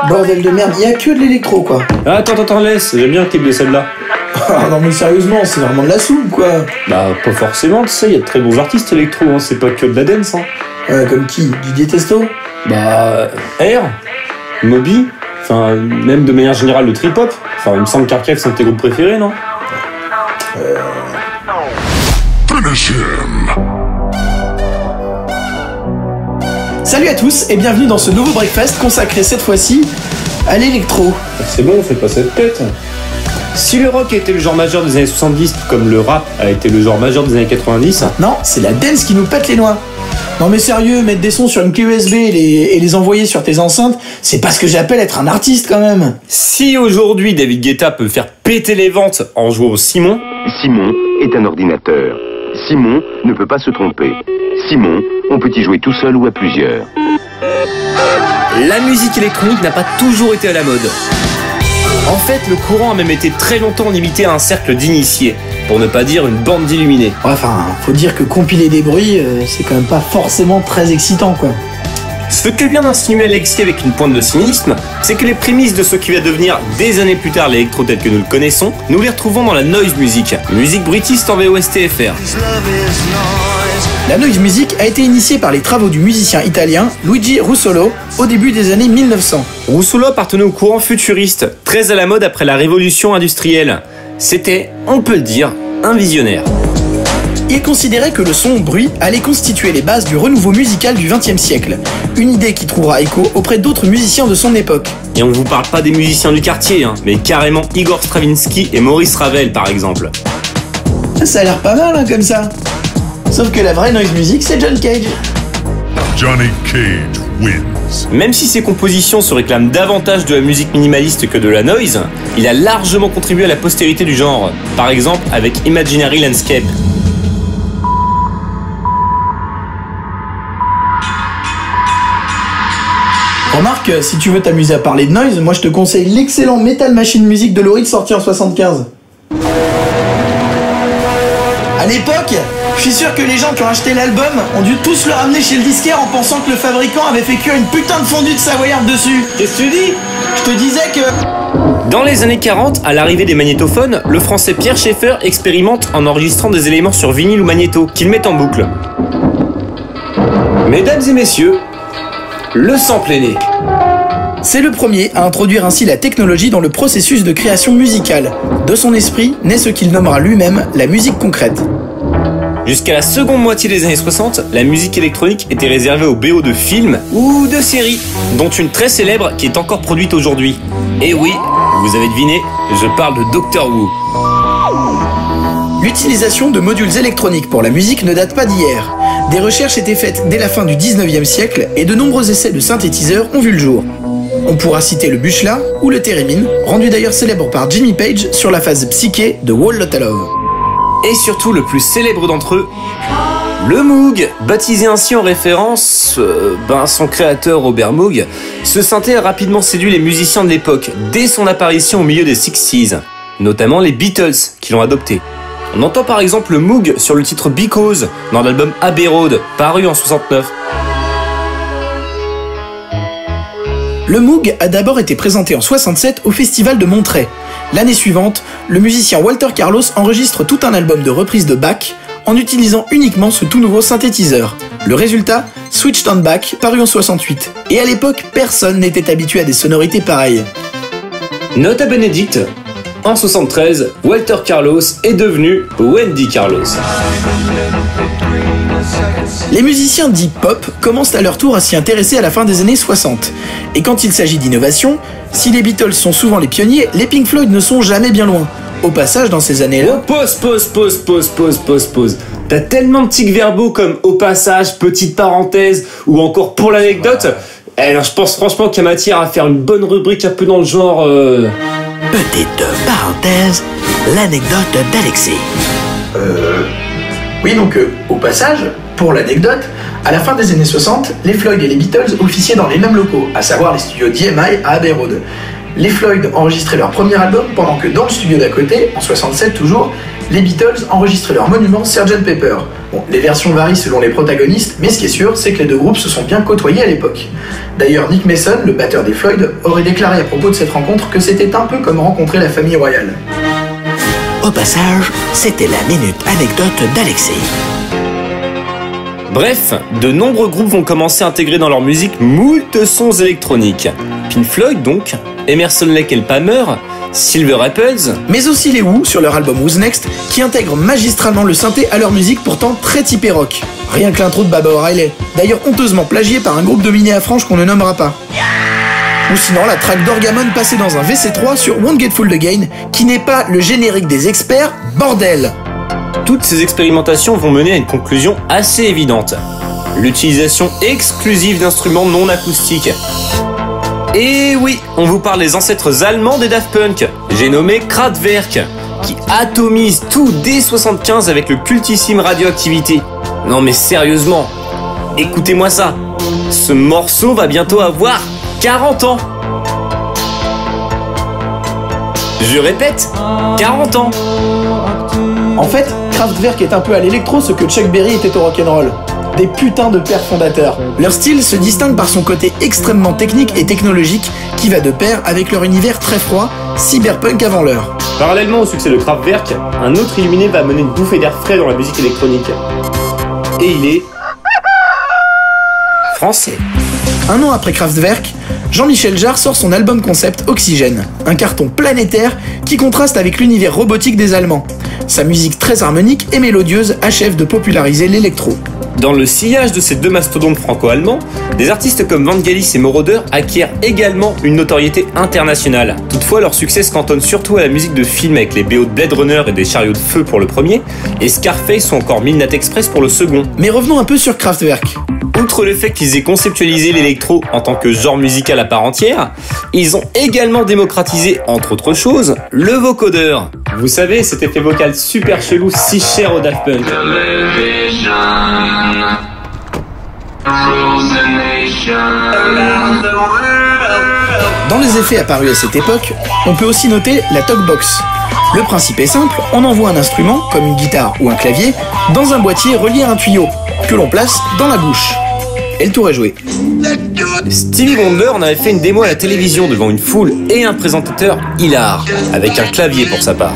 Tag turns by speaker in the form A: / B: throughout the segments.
A: Bordel de merde, y a que de l'électro quoi.
B: Attends, laisse, j'aime bien le clip de celle-là.
A: Ah non mais sérieusement, c'est vraiment de la soupe quoi.
B: Bah, pas forcément, tu sais, y a de très bons artistes électro, hein, c'est pas que de la dance, hein.
A: Comme qui? Didier Testo?
B: Bah, Air, Moby, enfin, même de manière générale le trip-hop. Enfin, il me semble qu'Archive c'est un de tes groupes préférés, non?
C: Finish him.
A: Salut à tous et bienvenue dans ce nouveau breakfast consacré cette fois-ci à l'électro.
B: C'est bon, fais pas cette tête. Si le rock était le genre majeur des années 70, comme le rap a été le genre majeur des années 90...
A: Non, c'est la dance qui nous pète les noix. Non mais sérieux, mettre des sons sur une clé USB et les envoyer sur tes enceintes, c'est pas ce que j'appelle être un artiste quand même.
B: Si aujourd'hui David Guetta peut faire péter les ventes en jouant au Simon...
D: Simon est un ordinateur. Simon ne peut pas se tromper. Simon, on peut y jouer tout seul ou à plusieurs.
B: La musique électronique n'a pas toujours été à la mode. En fait, le courant a même été très longtemps limité à un cercle d'initiés, pour ne pas dire une bande d'illuminés.
A: Enfin, faut dire que compiler des bruits, c'est quand même pas forcément très excitant quoi.
B: Ce que vient d'insinuer Alexis avec une pointe de cynisme, c'est que les prémices de ce qui va devenir des années plus tard l'électro tel que nous le connaissons, nous les retrouvons dans la noise music, musique bruitiste en VOST-FR.
A: La noise music a été initiée par les travaux du musicien italien Luigi Russolo au début des années 1900.
B: Russolo appartenait au courant futuriste, très à la mode après la révolution industrielle. C'était, on peut le dire, un visionnaire.
A: Il considérait que le son bruit allait constituer les bases du renouveau musical du XXe siècle, une idée qui trouvera écho auprès d'autres musiciens de son époque.
B: Et on ne vous parle pas des musiciens du quartier, hein, mais carrément Igor Stravinsky et Maurice Ravel par exemple.
A: Ça a l'air pas mal hein, comme ça. Sauf que la vraie noise music c'est John Cage.
C: Johnny Cage wins.
B: Même si ses compositions se réclament davantage de la musique minimaliste que de la noise, il a largement contribué à la postérité du genre, par exemple avec Imaginary Landscape.
A: Remarque, si tu veux t'amuser à parler de noise, moi je te conseille l'excellent Metal Machine Music de Lou Reed sorti en 75. À l'époque, je suis sûr que les gens qui ont acheté l'album ont dû tous le ramener chez le disquaire en pensant que le fabricant avait fait cuire une putain de fondue de savoyarde dessus.
B: Qu'est-ce que tu dis?
A: Je te disais que...
B: Dans les années 40, à l'arrivée des magnétophones, le français Pierre Schaeffer expérimente en enregistrant des éléments sur vinyle ou magnéto, qu'il met en boucle. Mesdames et messieurs, le sample est né.
A: C'est le premier à introduire ainsi la technologie dans le processus de création musicale. De son esprit naît ce qu'il nommera lui-même la musique concrète.
B: Jusqu'à la seconde moitié des années 60, la musique électronique était réservée aux BO de films ou de séries, dont une très célèbre qui est encore produite aujourd'hui. Et oui, vous avez deviné, je parle de Doctor Who.
A: L'utilisation de modules électroniques pour la musique ne date pas d'hier. Des recherches étaient faites dès la fin du 19e siècle et de nombreux essais de synthétiseurs ont vu le jour. On pourra citer le Buchla ou le Theremin, rendu d'ailleurs célèbre par Jimmy Page sur la phase psyché de Wall Lotta Love.
B: Et surtout le plus célèbre d'entre eux, le Moog, baptisé ainsi en référence, son créateur Robert Moog. Ce synthé a rapidement séduit les musiciens de l'époque, dès son apparition au milieu des 60s, notamment les Beatles qui l'ont adopté. On entend par exemple le Moog sur le titre Because, dans l'album Abbey Road, paru en 69.
A: Le Moog a d'abord été présenté en 67 au Festival de Monterey. L'année suivante, le musicien Walter Carlos enregistre tout un album de reprises de Bach en utilisant uniquement ce tout nouveau synthétiseur. Le résultat, Switched on Bach, paru en 68. Et à l'époque, personne n'était habitué à des sonorités pareilles.
B: Note à Bénédicte, en 73, Walter Carlos est devenu Wendy Carlos.
A: Les musiciens dits pop commencent à leur tour à s'y intéresser à la fin des années 60. Et quand il s'agit d'innovation, si les Beatles sont souvent les pionniers, les Pink Floyd ne sont jamais bien loin. Au passage, dans ces années-là...
B: Pause. T'as tellement de tics verbaux comme au passage, petite parenthèse, ou encore pour l'anecdote. Alors je pense franchement qu'il y a matière à faire une bonne rubrique un peu dans le genre...
A: Petite parenthèse, l'anecdote d'Alexis. Oui, donc, au passage, Pour l'anecdote, à la fin des années 60, les Floyd et les Beatles officiaient dans les mêmes locaux, à savoir les studios d'EMI à Abbey Road. Les Floyd enregistraient leur premier album pendant que dans le studio d'à côté, en 67 toujours, les Beatles enregistraient leur monument Sgt Pepper. Bon, les versions varient selon les protagonistes, mais ce qui est sûr, c'est que les deux groupes se sont bien côtoyés à l'époque. D'ailleurs, Nick Mason, le batteur des Floyd, aurait déclaré à propos de cette rencontre que c'était un peu comme rencontrer la famille royale.
E: Au passage, c'était la minute anecdote d'Alexis.
B: Bref, de nombreux groupes vont commencer à intégrer dans leur musique moult sons électroniques. Pink Floyd donc, Emerson Lake and Palmer, Silver Apples,
A: mais aussi les Who sur leur album Who's Next, qui intègrent magistralement le synthé à leur musique pourtant très typée rock. Rien que l'intro de Baba O'Reilly, d'ailleurs honteusement plagié par un groupe dominé à frange qu'on ne nommera pas. Ou sinon la track d'Orgamon passée dans un VC3 sur Won't Get Fooled Again, qui n'est pas le générique des experts, bordel.
B: Toutes ces expérimentations vont mener à une conclusion assez évidente. L'utilisation exclusive d'instruments non acoustiques. Et oui, on vous parle des ancêtres allemands des Daft Punk, j'ai nommé Kraftwerk, qui atomise tout dès 75 avec le cultissime Radioactivity. Non mais sérieusement, écoutez-moi ça, ce morceau va bientôt avoir 40 ans. Je répète, 40 ans.
A: En fait, Kraftwerk est un peu à l'électro ce que Chuck Berry était au rock'n'roll. Des putains de pères fondateurs. Leur style se distingue par son côté extrêmement technique et technologique qui va de pair avec leur univers très froid, cyberpunk avant l'heure.
B: Parallèlement au succès de Kraftwerk, un autre illuminé va amener une bouffée d'air frais dans la musique électronique. Et il est... français.
A: Un an après Kraftwerk, Jean-Michel Jarre sort son album concept Oxygène, un carton planétaire qui contraste avec l'univers robotique des Allemands. Sa musique très harmonique et mélodieuse achève de populariser l'électro.
B: Dans le sillage de ces deux mastodontes franco-allemands, des artistes comme Vangelis et Moroder acquièrent également une notoriété internationale. Toutefois, leur succès se cantonne surtout à la musique de films avec les BO de Blade Runner et des Chariots de Feu pour le premier, et Scarface ou encore Midnight Express pour le second.
A: Mais revenons un peu sur Kraftwerk.
B: Outre le fait qu'ils aient conceptualisé l'électro en tant que genre musical à part entière, ils ont également démocratisé, entre autres choses, le vocodeur. Vous savez, cet effet vocal super chelou si cher au Daft Punk.
A: Dans les effets apparus à cette époque, on peut aussi noter la talkbox. Le principe est simple, on envoie un instrument, comme une guitare ou un clavier, dans un boîtier relié à un tuyau, que l'on place dans la bouche. Et le tour est joué.
B: Stevie Wonder en avait fait une démo à la télévision devant une foule et un présentateur hilar, avec un clavier pour sa part.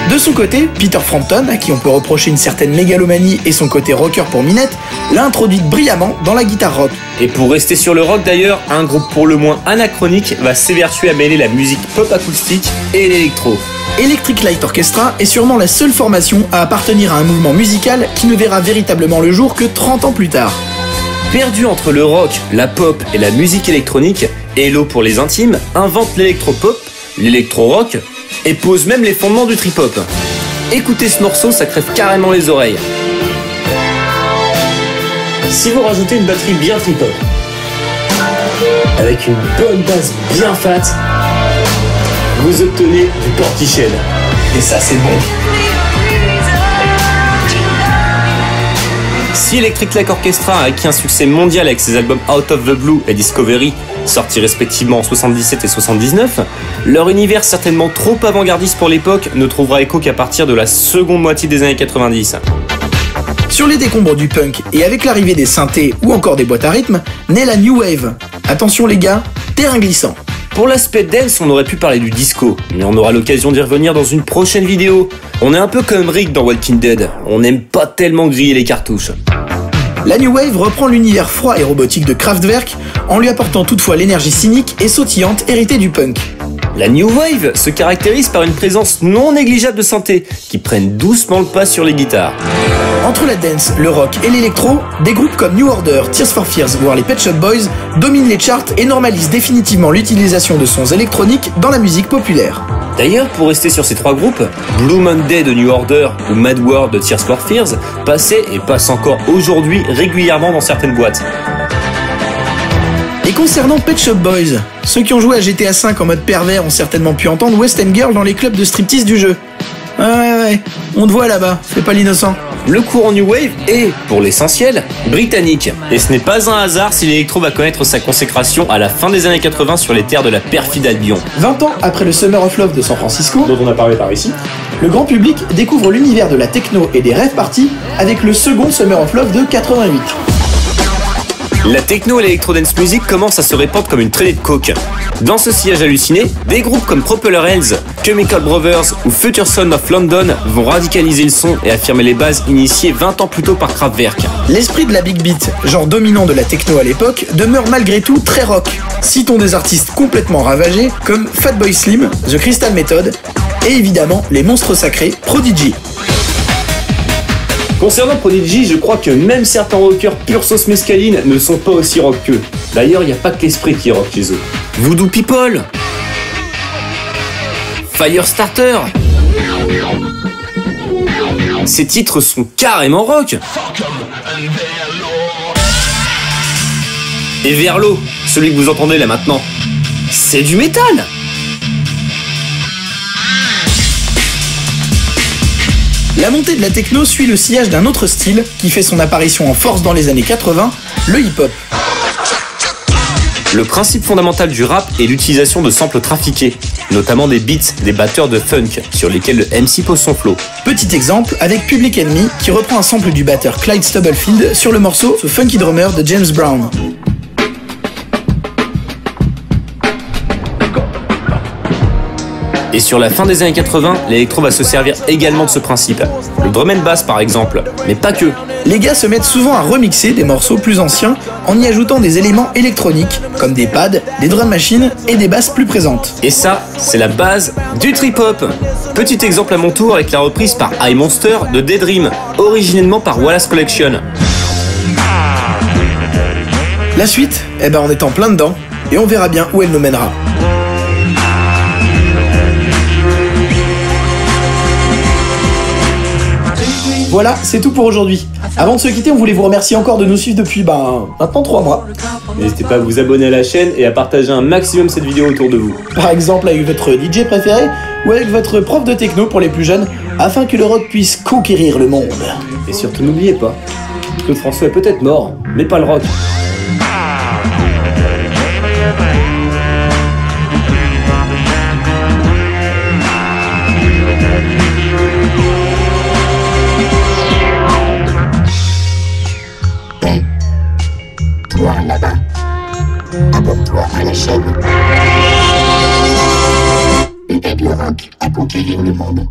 A: De son côté, Peter Frampton, à qui on peut reprocher une certaine mégalomanie et son côté rocker pour Minette, l'a introduite brillamment dans la guitare rock.
B: Et pour rester sur le rock d'ailleurs, un groupe pour le moins anachronique va s'évertuer à mêler la musique pop acoustique et l'électro.
A: Electric Light Orchestra est sûrement la seule formation à appartenir à un mouvement musical qui ne verra véritablement le jour que 30 ans plus tard.
B: Perdu entre le rock, la pop et la musique électronique, Hello pour les intimes invente l'électropop, l'électro-rock et pose même les fondements du trip-hop. Écoutez ce morceau, ça crève carrément les oreilles. Si vous rajoutez une batterie bien trip-hop, avec une bonne basse bien fat, vous obtenez du Portiched.
A: Et ça c'est bon.
B: Si Electric Light Orchestra a acquis un succès mondial avec ses albums Out of the Blue et Discovery, sortis respectivement en 77 et 79, leur univers certainement trop avant-gardiste pour l'époque ne trouvera écho qu'à partir de la seconde moitié des années 90.
A: Sur les décombres du punk et avec l'arrivée des synthés ou encore des boîtes à rythme, naît la New Wave. Attention les gars, terrain glissant.
B: Pour l'aspect dance, on aurait pu parler du disco, mais on aura l'occasion d'y revenir dans une prochaine vidéo. On est un peu comme Rick dans Walking Dead, on n'aime pas tellement griller les cartouches.
A: La New Wave reprend l'univers froid et robotique de Kraftwerk en lui apportant toutefois l'énergie cynique et sautillante héritée du punk.
B: La New Wave se caractérise par une présence non négligeable de synthés qui prennent doucement le pas sur les guitares.
A: Entre la dance, le rock et l'électro, des groupes comme New Order, Tears for Fears voire les Pet Shop Boys dominent les charts et normalisent définitivement l'utilisation de sons électroniques dans la musique populaire.
B: D'ailleurs, pour rester sur ces trois groupes, Blue Monday de New Order ou Mad World de Tears for Fears passaient et passent encore aujourd'hui régulièrement dans certaines boîtes.
A: Et concernant Pet Shop Boys, ceux qui ont joué à GTA V en mode pervers ont certainement pu entendre West End Girl dans les clubs de striptease du jeu. Ouais, on te voit là-bas, fais pas l'innocent.
B: Le courant New Wave est, pour l'essentiel, britannique. Et ce n'est pas un hasard si l'électro va connaître sa consécration à la fin des années 80 sur les terres de la perfide Albion.
A: 20 ans après le Summer of Love de San Francisco,
B: Dont on a parlé par ici.
A: le grand public découvre l'univers de la techno et des rave parties avec le second Summer of Love de 88.
B: La techno et l'électro-dance music commencent à se répandre comme une traînée de coke. Dans ce sillage halluciné, des groupes comme Propeller Heads, Chemical Brothers ou Future Sound of London vont radicaliser le son et affirmer les bases initiées 20 ans plus tôt par Kraftwerk.
A: L'esprit de la big beat, genre dominant de la techno à l'époque, demeure malgré tout très rock. Citons des artistes complètement ravagés comme Fatboy Slim, The Crystal Method et évidemment les monstres sacrés Prodigy.
B: Concernant Prodigy, je crois que même certains rockers pure sauce mescaline ne sont pas aussi rock qu'eux. D'ailleurs, il n'y a pas que l'esprit qui est rock chez eux. Voodoo People, Firestarter. Ces titres sont carrément rock. Et Verlo, celui que vous entendez là maintenant, c'est du métal.
A: La montée de la techno suit le sillage d'un autre style qui fait son apparition en force dans les années 80, le hip-hop.
B: Le principe fondamental du rap est l'utilisation de samples trafiqués, notamment des beats des batteurs de funk sur lesquels le MC pose son flow.
A: Petit exemple avec Public Enemy qui reprend un sample du batteur Clyde Stubblefield sur le morceau The Funky Drummer de James Brown.
B: Et sur la fin des années 80, l'électro va se servir également de ce principe. Le drum and bass par exemple, mais pas que.
A: Les gars se mettent souvent à remixer des morceaux plus anciens en y ajoutant des éléments électroniques comme des pads, des drum machines et des basses plus présentes.
B: Et ça, c'est la base du trip-hop. Petit exemple à mon tour avec la reprise par iMonster de Daydream, originellement par Wallace Collection.
A: La suite, on est en plein dedans et on verra bien où elle nous mènera. Voilà, c'est tout pour aujourd'hui. Avant de se quitter, on voulait vous remercier encore de nous suivre depuis maintenant 3 mois.
B: N'hésitez pas à vous abonner à la chaîne et à partager un maximum cette vidéo autour de vous.
A: Par exemple avec votre DJ préféré ou avec votre prof de techno pour les plus jeunes, afin que le rock puisse conquérir le monde.
B: Et surtout n'oubliez pas, Claude François est peut-être mort, mais pas le rock.
F: Toi là-bas, abonne-toi à la chaîne. Et aide le rock à conquérir le monde.